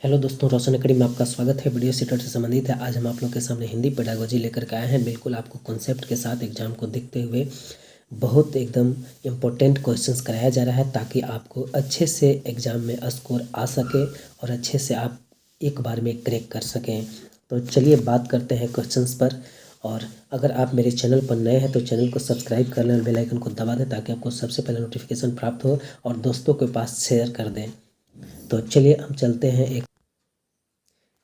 Hello दोस्तों, रोशन academy में आपका स्वागत है। वीडियो सीटेट से संबंधित है। आज हम आप लोग के सामने हिंदी पेडागोजी लेकर के आए हैं। बिल्कुल आपको कॉन्सेप्ट के साथ एग्जाम को देखते हुए बहुत एकदम इम्पोर्टेंट क्वेश्चंस कराया जा रहा है, ताकि आपको अच्छे से एग्ज़ाम में स्कोर आ सके और अच्छे से आप एक बार में क्रैक कर सकें। तो चलिए बात करते हैं क्वेश्चंस पर। और अगर आप मेरे चैनल पर नए हैं तो चैनल को सब्सक्राइब कर लें और बेल आइकन को दबा दें, ताकि आपको सबसे पहले नोटिफिकेशन प्राप्त हो और दोस्तों के पास शेयर कर दें। तो चलिए हम चलते हैं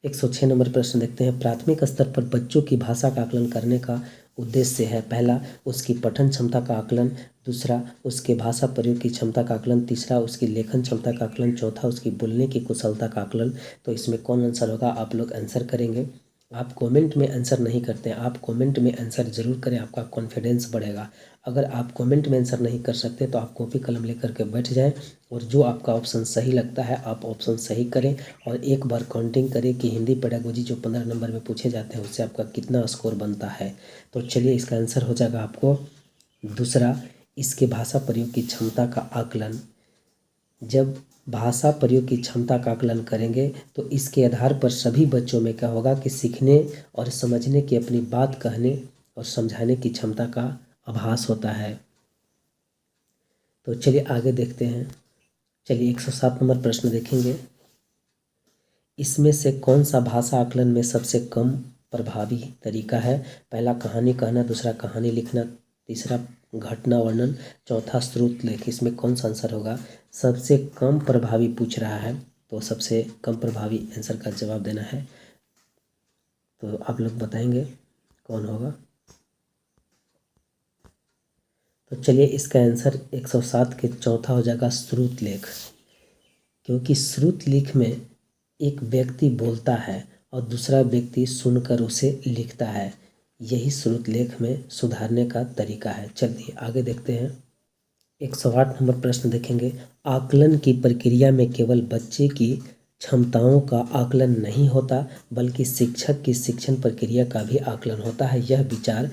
106 नंबर प्रश्न देखते हैं। प्राथमिक स्तर पर बच्चों की भाषा का आकलन करने का उद्देश्य है। पहला, उसकी पठन क्षमता का आकलन। दूसरा, उसके भाषा प्रयोग की क्षमता का आकलन। तीसरा, उसकी लेखन क्षमता का आकलन। चौथा, उसकी बोलने की कुशलता का आकलन। तो इसमें कौन आंसर होगा, आप लोग आंसर करेंगे। आप कमेंट में आंसर नहीं करते हैं, आप कमेंट में आंसर ज़रूर करें, आपका कॉन्फिडेंस बढ़ेगा। अगर आप कमेंट में आंसर नहीं कर सकते तो आप कॉपी कलम लेकर के बैठ जाएं और जो आपका ऑप्शन सही लगता है आप ऑप्शन सही करें। और एक बार काउंटिंग करें कि हिंदी पेडागोजी जो 15 नंबर में पूछे जाते हैं उससे आपका कितना स्कोर बनता है। तो चलिए इसका आंसर हो जाएगा आपको दूसरा, इसके भाषा प्रयोग की क्षमता का आकलन। जब भाषा प्रयोग की क्षमता का आकलन करेंगे तो इसके आधार पर सभी बच्चों में क्या होगा कि सीखने और समझने की, अपनी बात कहने और समझाने की क्षमता का आभास होता है। तो चलिए आगे देखते हैं। चलिए 107 नंबर प्रश्न देखेंगे। इसमें से कौन सा भाषा आकलन में सबसे कम प्रभावी तरीका है। पहला, कहानी कहना। दूसरा, कहानी लिखना। तीसरा, घटना वर्णन। चौथा, श्रुत लेख। इसमें कौन सा आंसर होगा। सबसे कम प्रभावी पूछ रहा है तो सबसे कम प्रभावी आंसर का जवाब देना है। तो आप लोग बताएंगे कौन होगा। तो चलिए इसका आंसर 107 के चौथा हो जाएगा, श्रुत लेख। क्योंकि श्रुत लेख में एक व्यक्ति बोलता है और दूसरा व्यक्ति सुनकर उसे लिखता है। यही श्रुत लेख में सुधारने का तरीका है। चलिए आगे देखते हैं। 108 नंबर प्रश्न देखेंगे। आकलन की प्रक्रिया में केवल बच्चे की क्षमताओं का आकलन नहीं होता, बल्कि शिक्षक की शिक्षण प्रक्रिया का भी आकलन होता है। यह विचार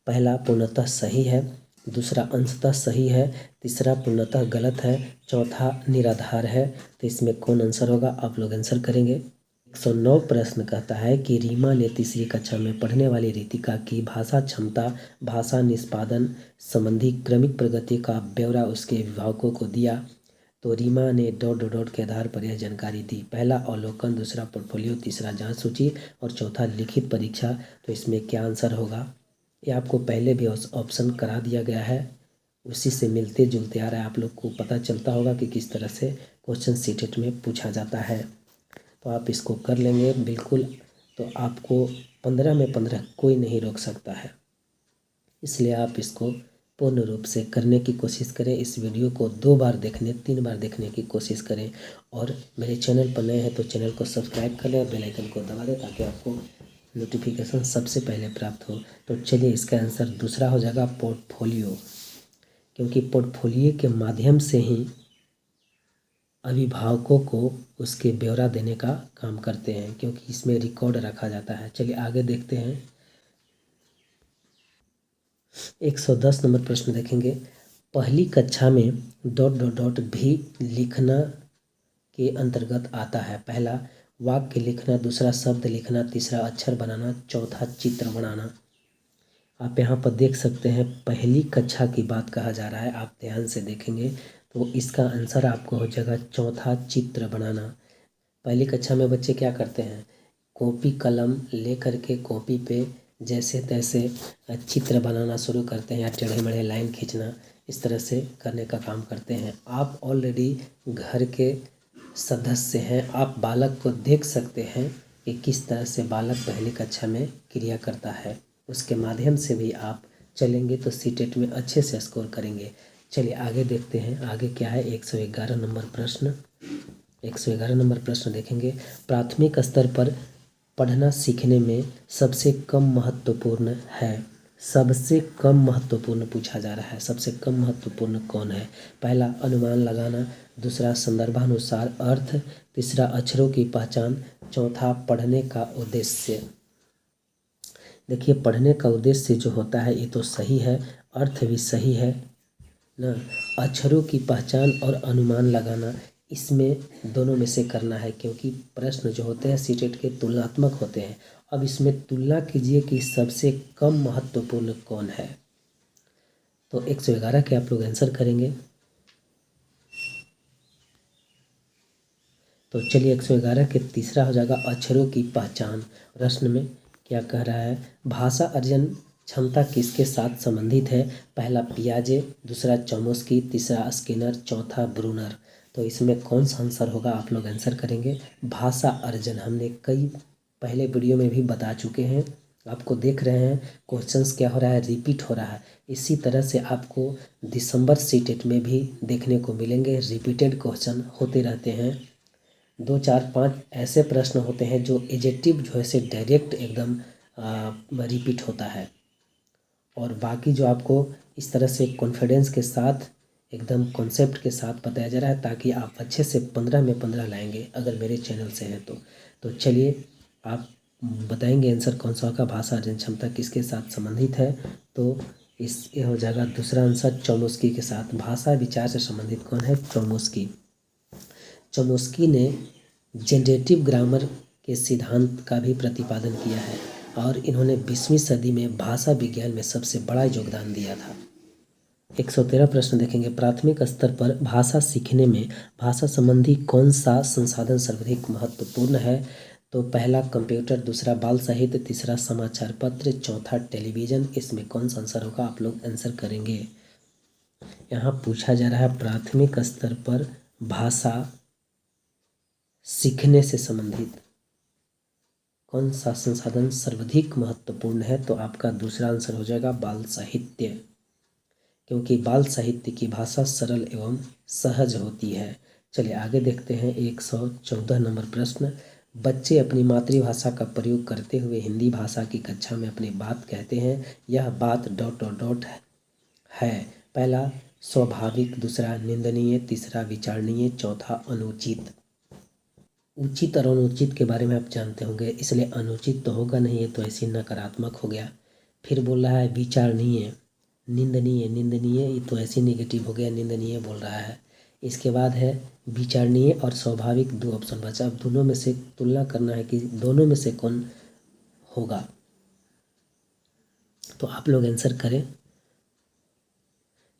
पहला पूर्णतः सही है, दूसरा अंशतः सही है, तीसरा पूर्णतः गलत है, चौथा निराधार है। तो इसमें कौन आंसर होगा, आप लोग आंसर करेंगे। 109 प्रश्न कहता है कि रीमा ने तीसरी कक्षा में पढ़ने वाली रितिका की भाषा क्षमता, भाषा निष्पादन संबंधी क्रमिक प्रगति का ब्यौरा उसके अभिभावकों को दिया। तो रीमा ने डॉट डॉट डॉट के आधार पर यह जानकारी दी। पहला अवलोकन, दूसरा पोर्टफोलियो, तीसरा जांच सूची और चौथा लिखित परीक्षा। तो इसमें क्या आंसर होगा। ये आपको पहले भी ऑप्शन करा दिया गया है, उसी से मिलते जुलते आ रहा है। आप लोग को पता चलता होगा कि किस तरह से क्वेश्चन सीटेट में पूछा जाता है। तो आप इसको कर लेंगे बिल्कुल। तो आपको 15 में 15 कोई नहीं रोक सकता है, इसलिए आप इसको पूर्ण रूप से करने की कोशिश करें। इस वीडियो को 2 बार देखने, 3 बार देखने की कोशिश करें। और मेरे चैनल पर नए हैं तो चैनल को सब्सक्राइब कर लें और बेल आइकन को दबा दें, ताकि आपको नोटिफिकेशन सबसे पहले प्राप्त हो। तो चलिए इसका आंसर दूसरा हो जाएगा, पोर्टफोलियो। क्योंकि पोर्टफोलियो के माध्यम से ही अभिभावकों को उसके ब्यौरा देने का काम करते हैं, क्योंकि इसमें रिकॉर्ड रखा जाता है। चलिए आगे देखते हैं। 110 नंबर प्रश्न देखेंगे। पहली कक्षा में डॉट डॉट डॉट भी लिखना के अंतर्गत आता है। पहला वाक्य लिखना, दूसरा शब्द लिखना, तीसरा अक्षर बनाना, चौथा चित्र बनाना। आप यहाँ पर देख सकते हैं पहली कक्षा की बात कहा जा रहा है। आप ध्यान से देखेंगे तो इसका आंसर आपको हो जाएगा चौथा, चित्र बनाना। पहली कक्षा में बच्चे क्या करते हैं, कॉपी कलम ले करके कॉपी पे जैसे तैसे चित्र बनाना शुरू करते हैं, या टेढ़े मेढ़े लाइन खींचना, इस तरह से करने का काम करते हैं। आप ऑलरेडी घर के सदस्य हैं, आप बालक को देख सकते हैं कि किस तरह से बालक पहली कक्षा में क्रिया करता है। उसके माध्यम से भी आप चलेंगे तो सीटेट में अच्छे से स्कोर करेंगे। चलिए आगे देखते हैं। आगे क्या है, 111 नंबर प्रश्न। 111 नंबर प्रश्न देखेंगे। प्राथमिक स्तर पर पढ़ना सीखने में सबसे कम महत्वपूर्ण है। सबसे कम महत्वपूर्ण पूछा जा रहा है। सबसे कम महत्वपूर्ण कौन है। पहला अनुमान लगाना, दूसरा संदर्भानुसार अर्थ, तीसरा अक्षरों की पहचान, चौथा पढ़ने का उद्देश्य। देखिए पढ़ने का उद्देश्य जो होता है ये तो सही है, अर्थ भी सही है ना। अक्षरों की पहचान और अनुमान लगाना इसमें दोनों में से करना है, क्योंकि प्रश्न जो होते हैं सीटेट के तुलनात्मक होते हैं। अब इसमें तुलना कीजिए कि सबसे कम महत्वपूर्ण कौन है। तो 111 के आप लोग आंसर करेंगे। तो चलिए 111 के तीसरा हो जाएगा अक्षरों की पहचान। प्रश्न में क्या कह रहा है, भाषा अर्जन क्षमता किसके साथ संबंधित है। पहला पियाजे, दूसरा चॉम्स्की, तीसरा स्किनर, चौथा ब्रूनर। तो इसमें कौन सा आंसर होगा आप लोग आंसर करेंगे। भाषा अर्जन हमने कई पहले वीडियो में भी बता चुके हैं। आपको देख रहे हैं क्वेश्चंस क्या हो रहा है, रिपीट हो रहा है। इसी तरह से आपको दिसंबर सीटेट में भी देखने को मिलेंगे, रिपीटेड क्वेश्चन होते रहते हैं। 2 4 5 ऐसे प्रश्न होते हैं जो एजेक्टिव जो है से डायरेक्ट एकदम रिपीट होता है, और बाकी जो आपको इस तरह से कॉन्फिडेंस के साथ एकदम कॉन्सेप्ट के साथ बताया जा रहा है, ताकि आप अच्छे से 15 में 15 लाएंगे अगर मेरे चैनल से हैं तो चलिए आप बताएंगे आंसर कौन सा होगा। भाषा अर्जन क्षमता किसके साथ संबंधित है। तो ये हो जाएगा दूसरा आंसर चॉम्स्की के साथ। भाषा विचार से संबंधित कौन है, चॉम्स्की। चॉम्स्की ने जनरेटिव ग्रामर के सिद्धांत का भी प्रतिपादन किया है, और इन्होंने 20वीं सदी में भाषा विज्ञान में सबसे बड़ा योगदान दिया था। 113 प्रश्न देखेंगे, प्राथमिक स्तर पर भाषा सीखने में भाषा संबंधी कौन सा संसाधन सर्वाधिक महत्वपूर्ण है। तो पहला कंप्यूटर, दूसरा बाल साहित्य, तीसरा समाचार पत्र, चौथा टेलीविज़न। इसमें कौन सा आंसर होगा आप लोग आंसर करेंगे। यहाँ पूछा जा रहा है प्राथमिक स्तर पर भाषा सीखने से संबंधित कौन सा संसाधन सर्वाधिक महत्वपूर्ण है। तो आपका दूसरा आंसर हो जाएगा बाल साहित्य, क्योंकि बाल साहित्य की भाषा सरल एवं सहज होती है। चलिए आगे देखते हैं 114 नंबर प्रश्न, बच्चे अपनी मातृभाषा का प्रयोग करते हुए हिंदी भाषा की कक्षा में अपनी बात कहते हैं। यह बात ... है। पहला स्वाभाविक, दूसरा निंदनीय, तीसरा विचारणीय, चौथा अनुचित। उचित और अनुचित के बारे में आप जानते होंगे, इसलिए अनुचित तो होगा नहीं, ये तो ऐसे नकारात्मक हो गया। फिर बोल रहा है विचारणीय, निंदनीय ये तो ऐसे नेगेटिव हो गया, निंदनीय बोल रहा है। इसके बाद है विचारणीय और स्वाभाविक, 2 ऑप्शन बचा। अब दोनों में से तुलना करना है कि दोनों में से कौन होगा। तो आप लोग आंसर करें।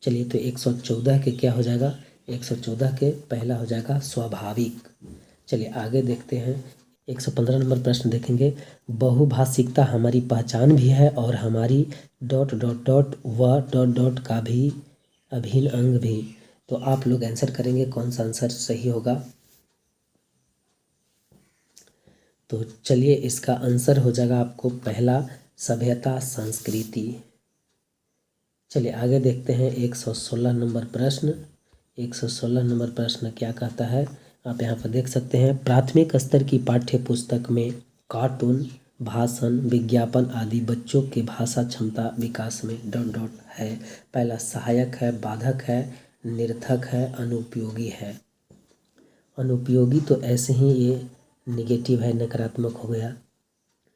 चलिए तो 114 के क्या हो जाएगा, 114 के पहला हो जाएगा स्वाभाविक। चलिए आगे देखते हैं 115 नंबर प्रश्न देखेंगे, बहुभाषिकता हमारी पहचान भी है और हमारी ... व ... का भी अभिन्न अंग भी। तो आप लोग आंसर करेंगे कौन सा आंसर सही होगा। तो चलिए इसका आंसर हो जाएगा आपको पहला सभ्यता संस्कृति। चलिए आगे देखते हैं 116 नंबर प्रश्न। 116 नंबर प्रश्न क्या कहता है, आप यहाँ पर देख सकते हैं, प्राथमिक स्तर की पाठ्य पुस्तक में कार्टून, भाषण, विज्ञापन आदि बच्चों के भाषा क्षमता विकास में ... है। पहला सहायक है, बाधक है, निरर्थक है, अनुपयोगी है। अनुपयोगी तो ऐसे ही ये निगेटिव है, नकारात्मक हो गया।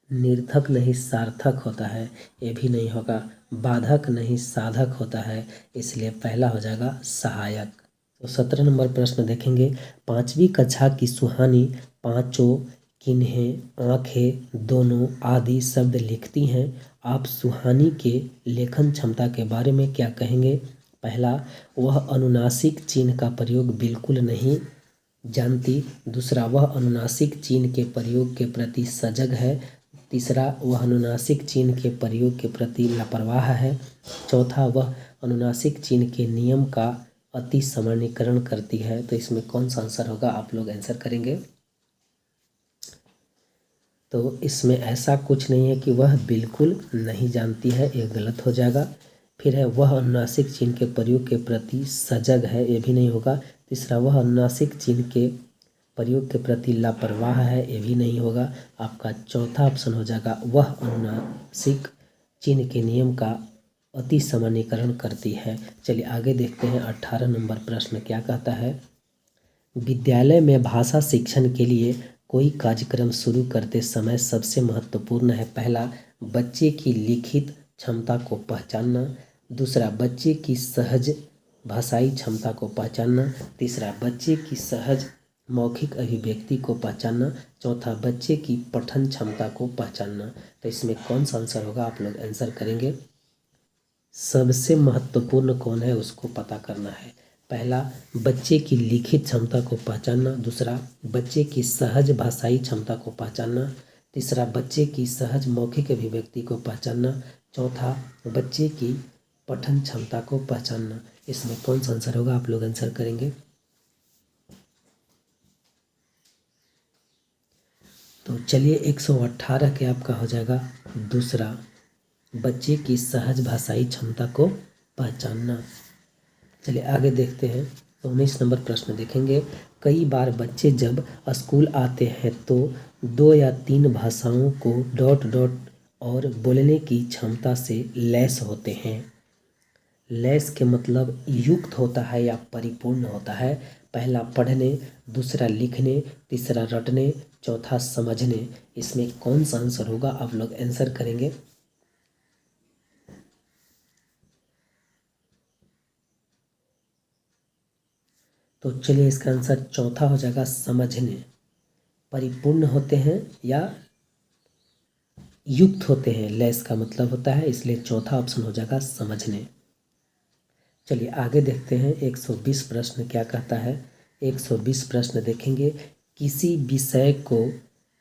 निरर्थक नहीं सार्थक होता है, ये भी नहीं होगा। बाधक नहीं साधक होता है, इसलिए पहला हो जाएगा सहायक। तो 17 नंबर प्रश्न देखेंगे, 5वीं कक्षा की सुहानी पांचों किन्हें, आंखें, दोनों आदि शब्द लिखती हैं। आप सुहानी के लेखन क्षमता के बारे में क्या कहेंगे। पहला, वह अनुनासिक चिन्ह का प्रयोग बिल्कुल नहीं जानती। दूसरा, वह अनुनासिक चिन्ह के प्रयोग के प्रति सजग है। तीसरा, वह अनुनासिक चिन्ह के प्रयोग के प्रति लापरवाह है। चौथा, वह अनुनासिक चिन्ह के नियम का अति सामान्यीकरण करती है। तो इसमें कौन सा आंसर होगा आप लोग आंसर करेंगे। तो इसमें ऐसा कुछ नहीं है कि वह बिल्कुल नहीं जानती है, ये गलत हो जाएगा। फिर है वह अनुनासिक चिन्ह के प्रयोग के प्रति सजग है, ये भी नहीं होगा। तीसरा, वह अनुनासिक चिन्ह के प्रयोग के प्रति लापरवाह है, ये भी नहीं होगा। आपका चौथा ऑप्शन हो जाएगा, वह अनुनासिक चिन्ह के नियम का अति सामान्यीकरण करती है। चलिए आगे देखते हैं 18 नंबर प्रश्न क्या कहता है, विद्यालय में भाषा शिक्षण के लिए कोई कार्यक्रम शुरू करते समय सबसे महत्वपूर्ण है। पहला, बच्चे की लिखित क्षमता को पहचानना। दूसरा, बच्चे की सहज भाषाई क्षमता को पहचानना, तीसरा बच्चे की सहज मौखिक अभिव्यक्ति को पहचानना, चौथा बच्चे की पठन क्षमता को पहचानना। तो इसमें कौन सा आंसर होगा, आप लोग आंसर करेंगे। सबसे महत्वपूर्ण कौन है उसको पता करना है। पहला, बच्चे की लिखित क्षमता को पहचानना, दूसरा बच्चे की सहज भाषाई क्षमता को पहचानना, तीसरा बच्चे की सहज मौखिक अभिव्यक्ति को पहचानना, चौथा बच्चे की पठन क्षमता को पहचानना। इसमें कौन सा आंसर होगा, आप लोग आंसर करेंगे। तो चलिए 118 के आपका हो जाएगा दूसरा, बच्चे की सहज भाषाई क्षमता को पहचानना। चलिए आगे देखते हैं। 19 नंबर प्रश्न देखेंगे। कई बार बच्चे जब स्कूल आते हैं तो 2 या 3 भाषाओं को डॉट डॉट और बोलने की क्षमता से लैस होते हैं। लैस के मतलब युक्त होता है या परिपूर्ण होता है। पहला पढ़ने, दूसरा लिखने, तीसरा रटने, चौथा समझने। इसमें कौन सा आंसर होगा, आप लोग आंसर करेंगे। तो चलिए इसका आंसर चौथा हो जाएगा, समझने। परिपूर्ण होते हैं या युक्त होते हैं, लैस का मतलब होता है, इसलिए चौथा ऑप्शन हो जाएगा समझने। चलिए आगे देखते हैं 120 प्रश्न क्या कहता है। 120 प्रश्न देखेंगे। किसी विषय को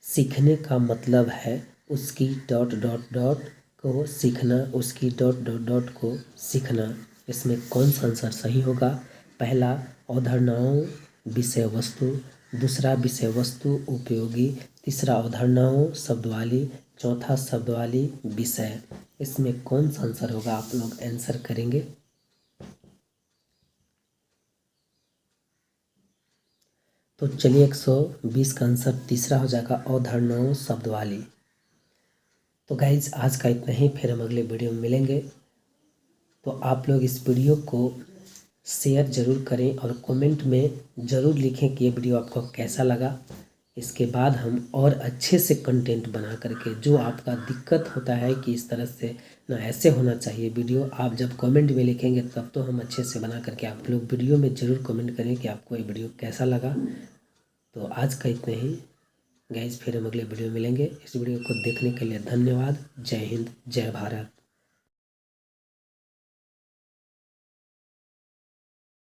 सीखने का मतलब है उसकी डॉट डॉट डॉट को सीखना, उसकी डॉट डॉट डॉट को सीखना। इसमें कौन सा आंसर सही होगा। पहला अवधारणाओं विषय वस्तु, दूसरा विषय वस्तु उपयोगी, तीसरा अवधारणाओं शब्दवाली, चौथा शब्दवाली विषय। इसमें कौन सा आंसर होगा, आप लोग आंसर करेंगे। तो चलिए 120 का आंसर तीसरा हो जाएगा, अवधारणाओं शब्दवाली। तो गाइज आज का इतना ही, फिर हम अगले वीडियो में मिलेंगे। तो आप लोग इस वीडियो को शेयर ज़रूर करें और कमेंट में ज़रूर लिखें कि ये वीडियो आपको कैसा लगा। इसके बाद हम और अच्छे से कंटेंट बना करके, जो आपका दिक्कत होता है कि इस तरह से ना ऐसे होना चाहिए वीडियो, आप जब कमेंट में लिखेंगे तब तो हम अच्छे से बना करके, आप लोग वीडियो में ज़रूर कमेंट करें कि आपको ये वीडियो कैसा लगा। तो आज का इतना ही गाइज, फिर हम अगले वीडियो में मिलेंगे। इस वीडियो को देखने के लिए धन्यवाद। जय हिंद, जय भारत।